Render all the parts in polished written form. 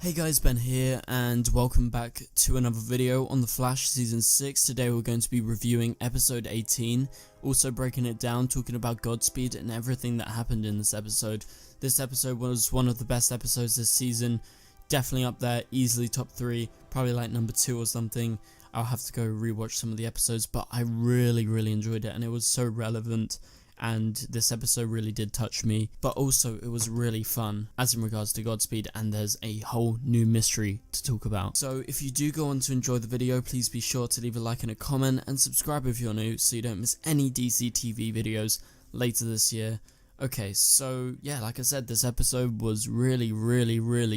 Hey guys, Ben here, and welcome back to another video on The Flash Season 6. Today we're going to be reviewing Episode 18, also breaking it down, talking about Godspeed and everything that happened in this episode. This episode was one of the best episodes this season, definitely up there, easily top 3, probably like number 2 or something. I'll have to go rewatch some of the episodes, but I really enjoyed it, and it was so relevant. And this episode really did touch me, but also it was really fun as in regards to Godspeed, and there's a whole new mystery to talk about. So if you do go on to enjoy the video, please be sure to leave a like and a comment and subscribe if you're new so you don't miss any DC TV videos later this year. Okay, so yeah, like I said, this episode was really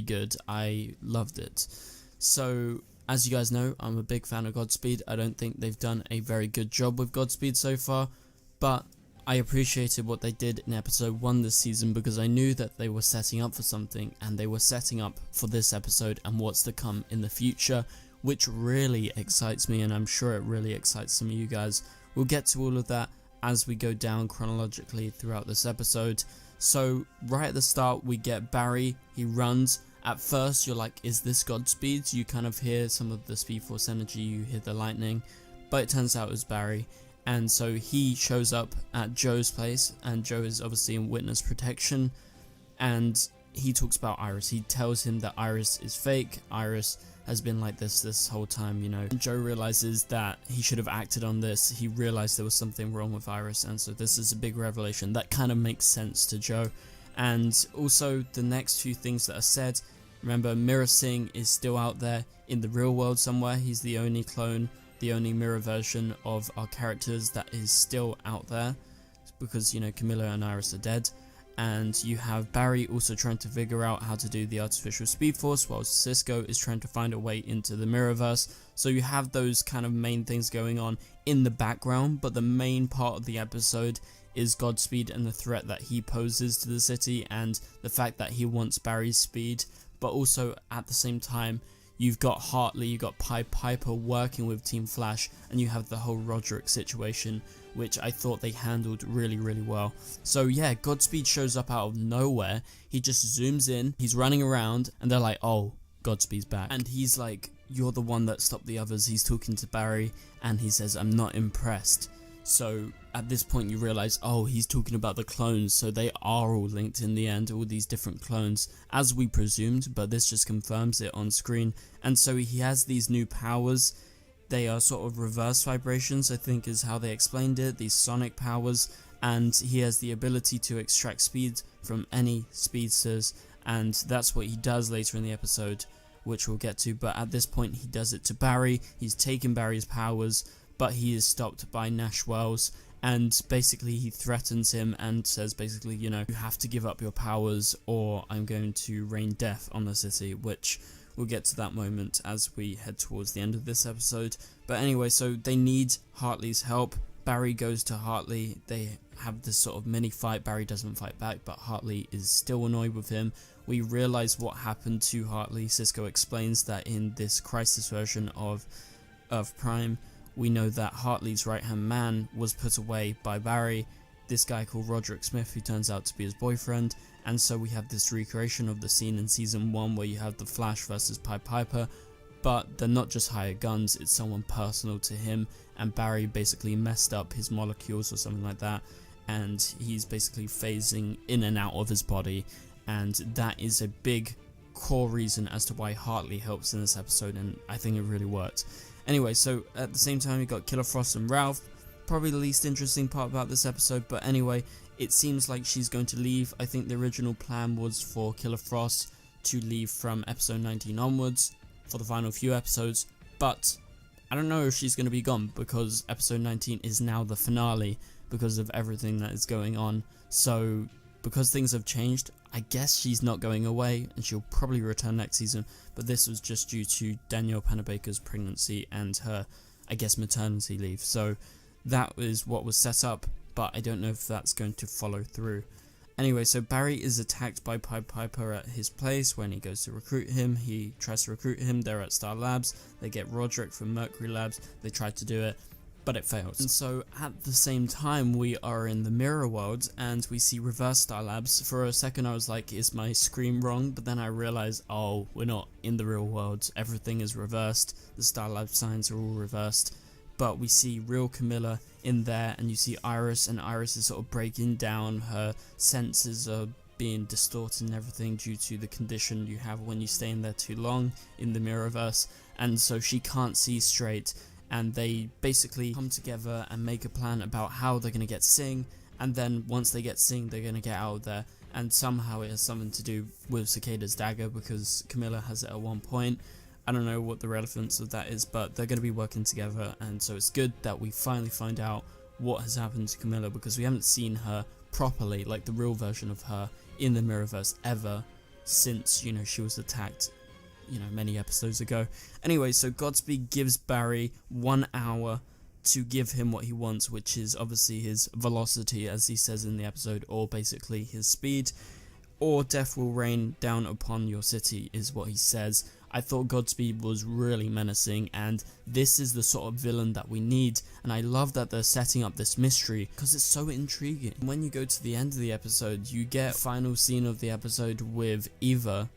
good. I loved it. So as you guys know, I'm a big fan of Godspeed. I don't think they've done a very good job with Godspeed so far, but I appreciated what they did in episode 1 this season because I knew that they were setting up for something, and they were setting up for this episode and what's to come in the future, which really excites me, and I'm sure it really excites some of you guys. We'll get to all of that as we go down chronologically throughout this episode. So right at the start we get Barry. He runs. At first you're like, is this Godspeed? You kind of hear some of the Speed Force energy, you hear the lightning, but it turns out it was Barry. And so he shows up at Joe's place, and Joe is obviously in witness protection, and he talks about Iris. He tells him that Iris is fake. Iris has been like this whole time, you know. And Joe realizes that he should have acted on this. He realized there was something wrong with Iris, and so this is a big revelation that kind of makes sense to Joe. And also the next few things that are said, remember, Mirror Singh is still out there in the real world somewhere. He's the only clone, the only mirror version of our characters that is still out there, because, you know, Camilla and Iris are dead. And you have Barry also trying to figure out how to do the artificial Speed Force, while Cisco is trying to find a way into the Mirrorverse. So you have those kind of main things going on in the background, but the main part of the episode is Godspeed and the threat that he poses to the city, and the fact that he wants Barry's speed, but also at the same time you've got Hartley, you've got Piper working with Team Flash, and you have the whole Roderick situation, which I thought they handled really well. So yeah, Godspeed shows up out of nowhere. He just zooms in, he's running around, and they're like, oh, Godspeed's back. And he's like, you're the one that stopped the others. He's talking to Barry, and he says, I'm not impressed. So at this point you realize, oh, he's talking about the clones, so they are all linked in the end, all these different clones, as we presumed, but this just confirms it on screen. And so he has these new powers. They are sort of reverse vibrations, I think is how they explained it, these sonic powers, and he has the ability to extract speed from any speedsters, and that's what he does later in the episode, which we'll get to. But at this point he does it to Barry. He's taken Barry's powers, but he is stopped by Nash Wells, and basically he threatens him and says basically, you know, you have to give up your powers or I'm going to rain death on the city, which we'll get to that moment as we head towards the end of this episode. But anyway, so they need Hartley's help. Barry goes to Hartley. They have this sort of mini fight. Barry doesn't fight back, but Hartley is still annoyed with him. We realize what happened to Hartley. Cisco explains that in this crisis version of Earth Prime, we know that Hartley's right-hand man was put away by Barry, this guy called Roderick Smith, who turns out to be his boyfriend. And so we have this recreation of the scene in Season 1 where you have the Flash versus Piper, but they're not just hired guns, it's someone personal to him, and Barry basically messed up his molecules or something like that, and he's basically phasing in and out of his body, and that is a big core reason as to why Hartley helps in this episode, and I think it really worked. Anyway, so at the same time you got Killer Frost and Ralph, probably the least interesting part about this episode, but anyway, it seems like she's going to leave. I think the original plan was for Killer Frost to leave from episode 19 onwards for the final few episodes, but I don't know if she's going to be gone because episode 19 is now the finale because of everything that is going on. So because things have changed, I guess she's not going away and she'll probably return next season, but this was just due to Danielle Panabaker's pregnancy and her, I guess, maternity leave. So that is what was set up, but I don't know if that's going to follow through. Anyway, so Barry is attacked by Piper at his place when he goes to recruit him. He tries to recruit him. They're at Star Labs. They get Roderick from Mercury Labs. They try to do it. but it fails. And so at the same time, we are in the mirror world and we see reverse Star Labs. For a second I was like, is my screen wrong? But then I realized, oh, we're not in the real world, everything is reversed, the Star Labs signs are all reversed. But we see real Camilla in there, and you see Iris, and Iris is sort of breaking down, her senses are being distorted and everything due to the condition you have when you stay in there too long in the Mirrorverse, and so she can't see straight. And they basically come together and make a plan about how they're going to get Sing, and then once they get Sing, they're going to get out of there, and somehow it has something to do with Cicada's dagger, because Camilla has it at one point. I don't know what the relevance of that is, but they're going to be working together, and so it's good that we finally find out what has happened to Camilla, because we haven't seen her properly, like the real version of her, in the Mirrorverse ever since, you know, she was attacked, you know, many episodes ago. Anyway, so Godspeed gives Barry 1 hour to give him what he wants, which is obviously his velocity, as he says in the episode, or basically his speed, or death will rain down upon your city, is what he says. I thought Godspeed was really menacing, and this is the sort of villain that we need, and I love that they're setting up this mystery because it's so intriguing. When you go to the end of the episode, you get final scene of the episode with Eva,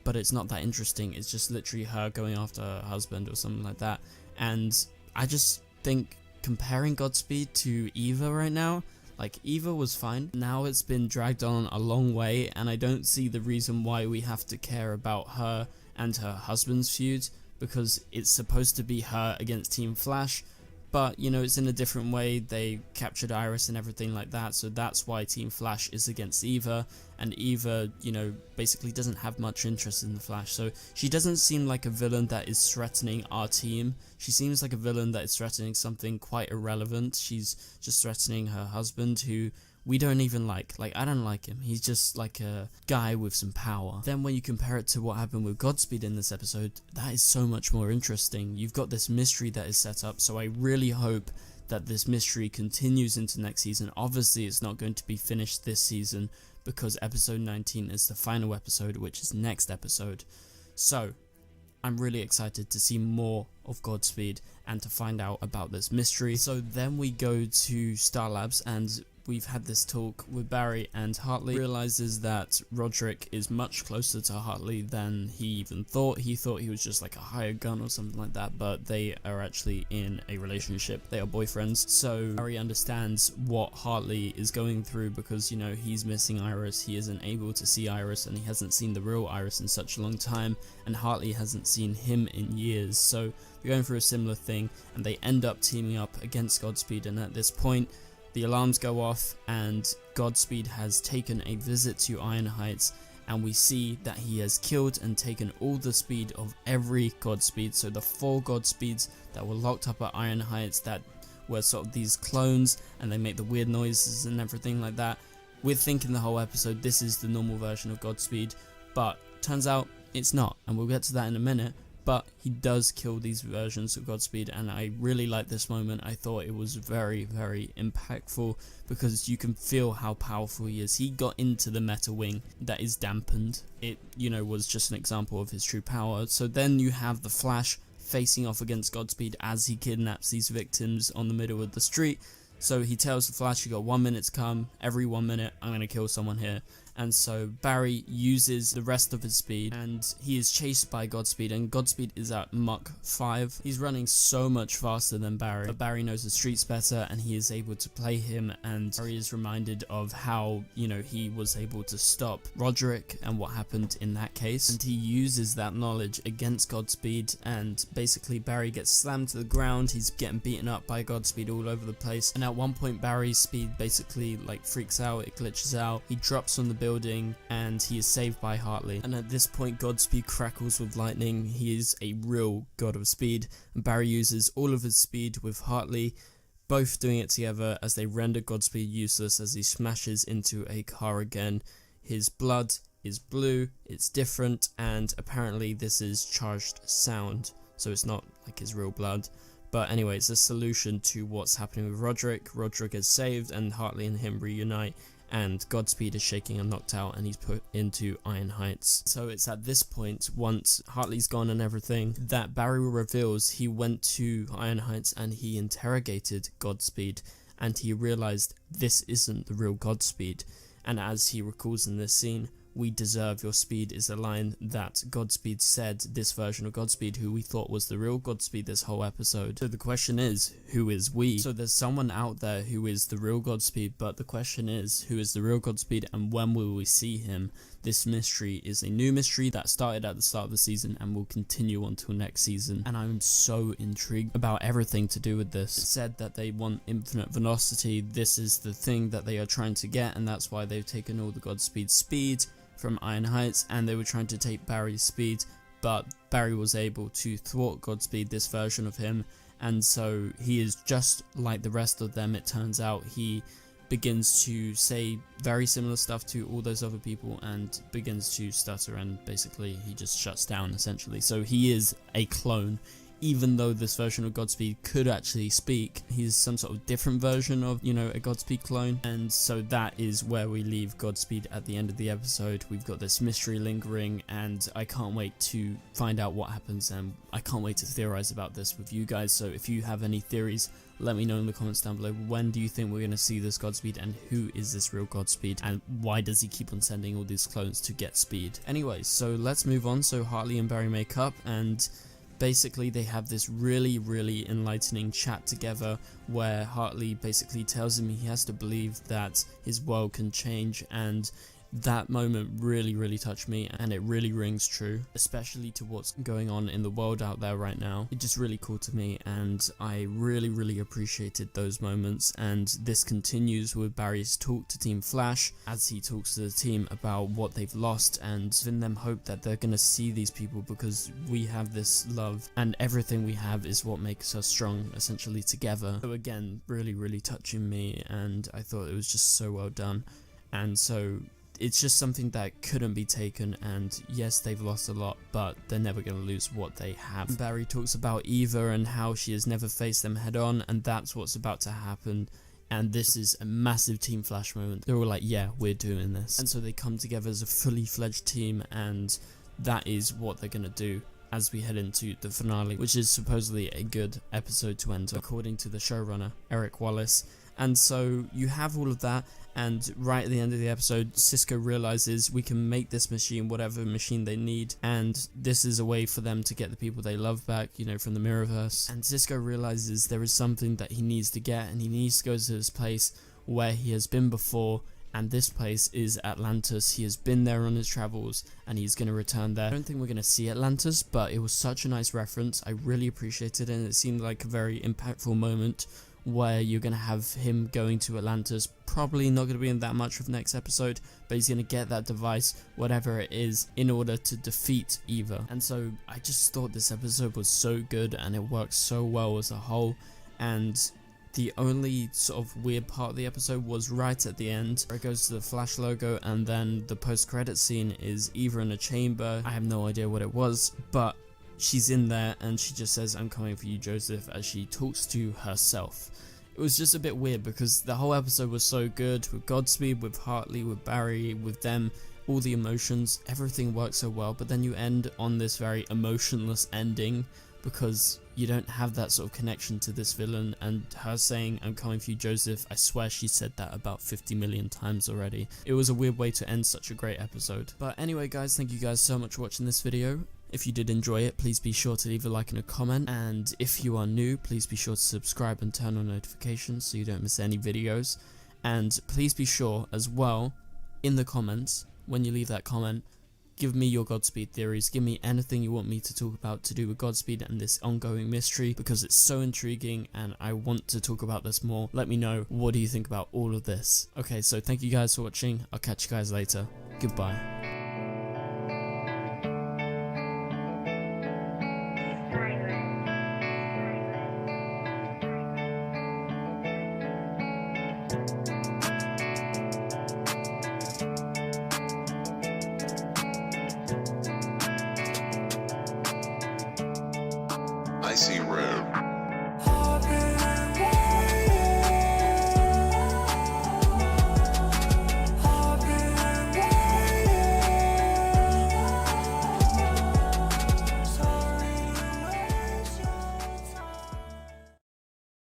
but it's not that interesting. It's just literally her going after her husband or something like that, and I just think comparing Godspeed to Eva right now, like, Eva was fine. Now it's been dragged on a long way, and I don't see the reason why we have to care about her and her husband's feud, because it's supposed to be her against Team Flash, but, you know, it's in a different way. They captured Iris and everything like that, so that's why Team Flash is against Eva, and Eva, you know, basically doesn't have much interest in the Flash, so she doesn't seem like a villain that is threatening our team. She seems like a villain that is threatening something quite irrelevant. She's just threatening her husband, who we don't even like. Like, I don't like him. He's just like a guy with some power. Then when you compare it to what happened with Godspeed in this episode, that is so much more interesting. You've got this mystery that is set up, so I really hope that this mystery continues into next season. Obviously, it's not going to be finished this season, because episode 19 is the final episode, which is next episode. So I'm really excited to see more of Godspeed and to find out about this mystery. So then we go to Star Labs, and we've had this talk with Barry, and Hartley realizes that Roderick is much closer to Hartley than he even thought. He thought he was just like a hired gun or something like that, but they are actually in a relationship. They are boyfriends. So Barry understands what Hartley is going through, because, you know, he's missing Iris. He isn't able to see Iris, and he hasn't seen the real Iris in such a long time, and Hartley hasn't seen him in years. So they're going through a similar thing, and they end up teaming up against Godspeed, and at this point the alarms go off, and Godspeed has taken a visit to Iron Heights, and we see that he has killed and taken all the speed of every Godspeed. So the 4 Godspeeds that were locked up at Iron Heights, that were sort of these clones, and they make the weird noises and everything like that. We're thinking the whole episode this is the normal version of Godspeed, but turns out it's not, and we'll get to that in a minute. But he does kill these versions of Godspeed, and I really like this moment. I thought it was very, very impactful, because you can feel how powerful he is. He got into the meta wing that is dampened. It, you know, was just an example of his true power. So then you have the Flash facing off against Godspeed as he kidnaps these victims on the middle of the street. So he tells the Flash, you got 1 minute to come. Every 1 minute, I'm going to kill someone here. And so Barry uses the rest of his speed, and he is chased by Godspeed, and Godspeed is at Mach 5. He's running so much faster than Barry, but Barry knows the streets better, and he is able to play him, and Barry is reminded of how, you know, he was able to stop Roderick and what happened in that case, and he uses that knowledge against Godspeed, and basically Barry gets slammed to the ground. He's getting beaten up by Godspeed all over the place, and at one point Barry's speed basically like freaks out, it glitches out, he drops on the building, and he is saved by Hartley. And at this point Godspeed crackles with lightning. He is a real god of speed, and Barry uses all of his speed with Hartley, both doing it together as they render Godspeed useless as he smashes into a car again. His blood is blue, it's different, and apparently this is charged sound, so it's not like his real blood. But anyway, it's a solution to what's happening with Roderick. Roderick is saved, and Hartley and him reunite, and Godspeed is shaking and knocked out, and he's put into Iron Heights. So it's at this point, once Hartley's gone and everything, that Barry reveals he went to Iron Heights and he interrogated Godspeed, and he realized this isn't the real Godspeed. And as he recalls in this scene, "We deserve your speed" is a line that Godspeed said, this version of Godspeed, who we thought was the real Godspeed this whole episode. So the question is, who is we? So there's someone out there who is the real Godspeed, but the question is, who is the real Godspeed and when will we see him? This mystery is a new mystery that started at the start of the season and will continue until next season, and I'm so intrigued about everything to do with this. It said that they want infinite velocity. This is the thing that they are trying to get, and that's why they've taken all the Godspeed speed from Iron Heights, and they were trying to take Barry's speed, but Barry was able to thwart Godspeed, this version of him, and so he is just like the rest of them. It turns out he begins to say very similar stuff to all those other people and begins to stutter, and basically he just shuts down essentially. So he is a clone. Even though this version of Godspeed could actually speak, he's some sort of different version of, you know, a Godspeed clone. And so that is where we leave Godspeed at the end of the episode. We've got this mystery lingering, and I can't wait to find out what happens, and I can't wait to theorize about this with you guys. So if you have any theories, let me know in the comments down below. When do you think we're going to see this Godspeed, and who is this real Godspeed, and why does he keep on sending all these clones to get speed? Anyways, so let's move on. So Hartley and Barry make up, and basically they have this really enlightening chat together where Hartley basically tells him he has to believe that his world can change, and that moment really touched me, and it really rings true, especially to what's going on in the world out there right now. It just really called to me, and I really appreciated those moments. And this continues with Barry's talk to Team Flash as he talks to the team about what they've lost, and giving them hope that they're gonna see these people because we have this love, and everything we have is what makes us strong, essentially, together. So again, really touching me, and I thought it was just so well done. And so it's just something that couldn't be taken, and yes, they've lost a lot, but they're never going to lose what they have. Barry talks about Eva and how she has never faced them head on, and that's what's about to happen, and this is a massive Team Flash moment. They're all like, yeah, we're doing this. And so they come together as a fully fledged team, and that is what they're going to do as we head into the finale, which is supposedly a good episode to end, according to the showrunner, Eric Wallace. And so you have all of that, and right at the end of the episode, Cisco realizes we can make this machine whatever machine they need, and this is a way for them to get the people they love back, you know, from the Mirrorverse. And Cisco realizes there is something that he needs to get, and he needs to go to this place where he has been before, and this place is Atlantis. He has been there on his travels, and he's going to return there. I don't think we're going to see Atlantis, but it was such a nice reference. I really appreciated it, and it seemed like a very impactful moment where you're going to have him going to Atlantis. Probably not going to be in that much of the next episode, but he's going to get that device, whatever it is, in order to defeat Eva. And so I just thought this episode was so good, and it works so well as a whole. And the only sort of weird part of the episode was right at the end, where it goes to the Flash logo, and then the post-credit scene is Eva in a chamber. I have no idea what it was, but she's in there, and she just says, "I'm coming for you, Joseph," as she talks to herself. It was just a bit weird because the whole episode was so good, with Godspeed, with Hartley, with Barry, with them, all the emotions, everything worked so well, but then you end on this very emotionless ending because you don't have that sort of connection to this villain, and her saying, "I'm coming for you, Joseph," I swear she said that about 50 million times already. It was a weird way to end such a great episode. But anyway guys, thank you guys so much for watching this video. If you did enjoy it, please be sure to leave a like and a comment, and if you are new, please be sure to subscribe and turn on notifications so you don't miss any videos. And please be sure as well, in the comments, when you leave that comment, give me your Godspeed theories, give me anything you want me to talk about to do with Godspeed and this ongoing mystery, because it's so intriguing and I want to talk about this more. Let me know, what do you think about all of this? Okay, so thank you guys for watching, I'll catch you guys later, goodbye. I see red.